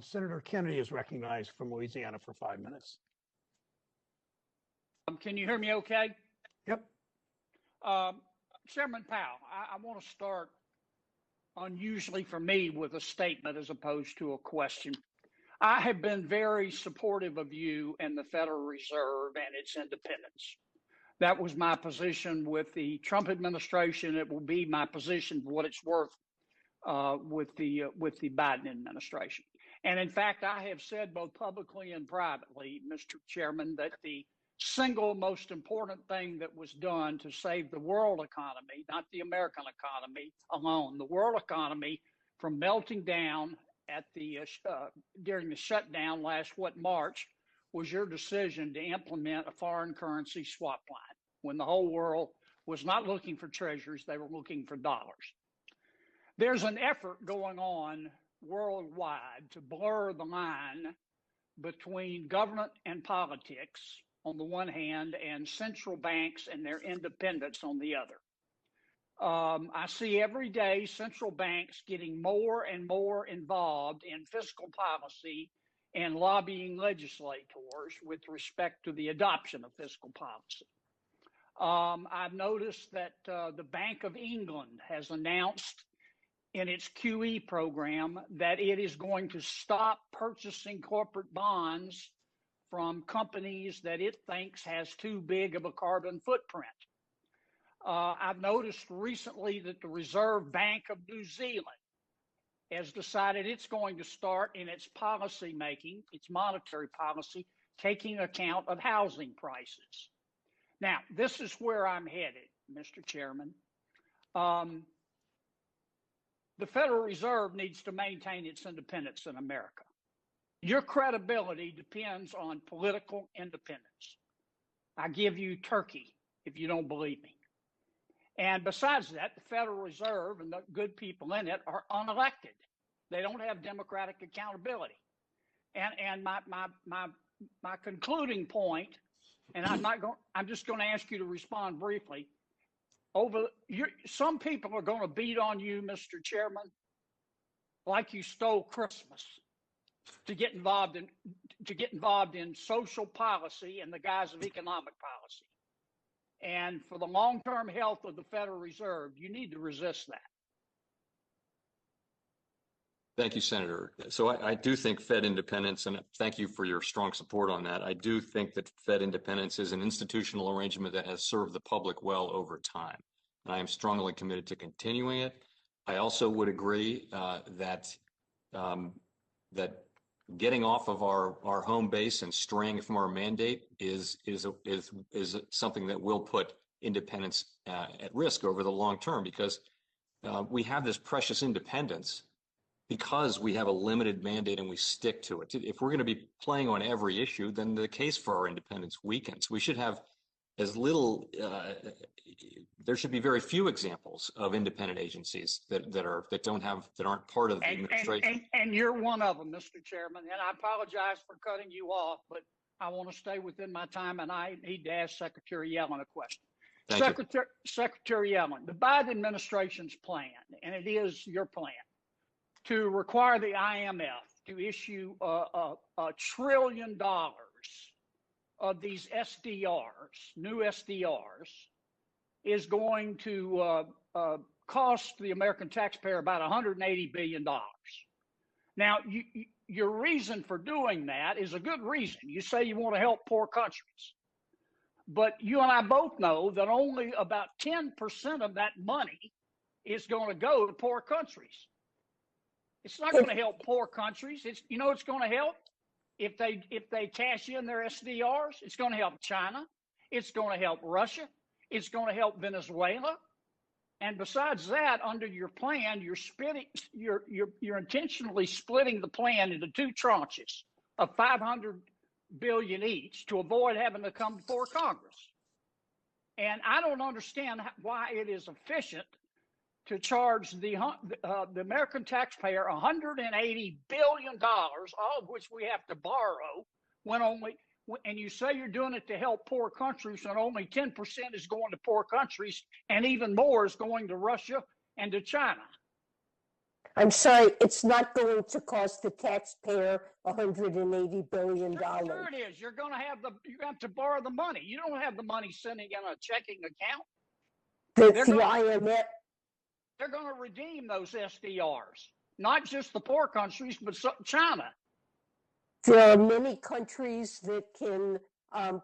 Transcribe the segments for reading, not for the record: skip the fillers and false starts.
Senator Kennedy is recognized from Louisiana for 5 minutes. Can you hear me okay? Yep. Chairman Powell, I want to start unusually for me with a statement as opposed to a question. I have been very supportive of you and the Federal Reserve and its independence. That was my position with the Trump administration. It will be my position for what it's worth with the Biden administration. And in fact, I have said both publicly and privately, Mr. Chairman, that the single most important thing that was done to save the world economy, not the American economy alone, the world economy from melting down at the during the shutdown last March, was your decision to implement a foreign currency swap line when the whole world was not looking for treasuries, they were looking for dollars. There's an effort going on worldwide to blur the line between government and politics on the one hand and central banks and their independence on the other. I see every day central banks getting more and more involved in fiscal policy and lobbying legislators with respect to the adoption of fiscal policy. I've noticed that the Bank of England has announced in its QE program that it is going to stop purchasing corporate bonds from companies that it thinks has too big of a carbon footprint. I've noticed recently that the Reserve Bank of New Zealand has decided it's going to start in its policy making, its monetary policy, taking account of housing prices. Now, this is where I'm headed, Mr. Chairman. The Federal Reserve needs to maintain its independence in America. Your credibility depends on political independence. I give you Turkey if you don't believe me. And besides that, the Federal Reserve and the good people in it are unelected. They don't have democratic accountability. And my concluding point, and I'm just going to ask you to respond briefly. Some people are going to beat on you, Mr. Chairman, like you stole Christmas, to get involved in social policy in the guise of economic policy. And for the long-term health of the Federal Reserve, you need to resist that. Thank you, Senator. So I do think Fed independence, and thank you for your strong support on that. I do think that Fed independence is an institutional arrangement that has served the public well over time. And I am strongly committed to continuing it. I also would agree that getting off of our home base and straying from our mandate is something that will put independence at risk over the long term, because we have this precious independence because we have a limited mandate and we stick to it. If we're going to be playing on every issue, then the case for our independence weakens. We should have as little, there should be very few examples of independent agencies that aren't part of the administration. And you're one of them, Mr. Chairman. And I apologize for cutting you off, but I want to stay within my time, and I need to ask Secretary Yellen a question. Secretary Yellen, the Biden administration's plan, and it is your plan, to require the IMF to issue $1 trillion of these SDRs, new SDRs, is going to cost the American taxpayer about $180 billion. Now, your reason for doing that is a good reason. You say you want to help poor countries. But you and I both know that only about 10% of that money is going to go to poor countries. It's not going to help poor countries. It's going to help if they cash in their SDRs. It's going to help China. It's going to help Russia. It's going to help Venezuela. And besides that, under your plan, you're intentionally splitting the plan into two tranches of $500 billion each to avoid having to come before Congress. And I don't understand why it is efficient to charge the American taxpayer $180 billion, all of which we have to borrow, and you say you're doing it to help poor countries, and only 10% is going to poor countries, and even more is going to Russia and to China. I'm sorry, it's not going to cost the taxpayer $180 billion. Sure it is. You're going to have to borrow the money. You don't have the money sitting in a checking account. The IMF. They're going to redeem those SDRs, not just the poor countries, but China. There are many countries that can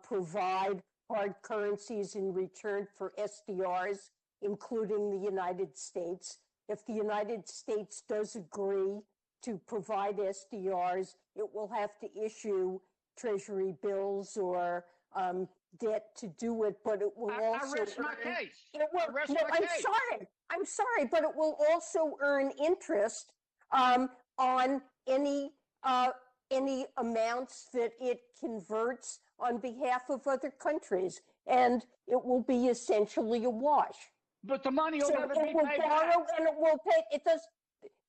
provide hard currencies in return for SDRs, including the United States. If the United States does agree to provide SDRs, it will have to issue treasury bills or debt to do it, but it will also I rest my case. I'm sorry, but it will also earn interest on any amounts that it converts on behalf of other countries, and it will be essentially a wash. But the money will never be paid back. And it will pay. It does.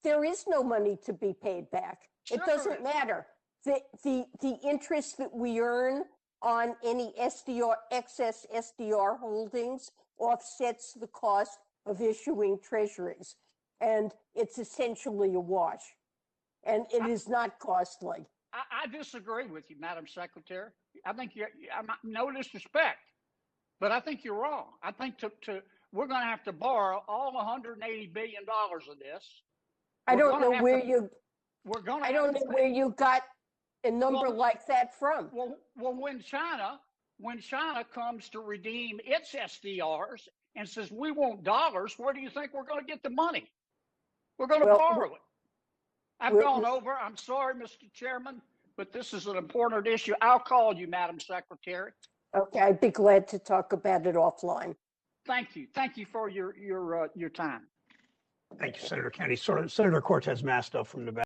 There is no money to be paid back. Sure. It doesn't matter. The interest that we earn on any excess SDR holdings offsets the cost of issuing treasuries, and it's essentially a wash, and it is not costly. I disagree with you, Madam Secretary. I think I'm not, no disrespect, but I think you're wrong. I think we're going to have to borrow all $180 billion of this. I don't know where you got a number like that from. Well, when China comes to redeem its SDRs and says we want dollars, where do you think we're going to get the money? We're going to borrow it. I've gone over. I'm sorry, Mr. Chairman, but this is an important issue. I'll call you, Madam Secretary. Okay, I'd be glad to talk about it offline. Thank you. Thank you for your time. Thank you, Senator Kennedy. Senator Cortez Masto from Nevada.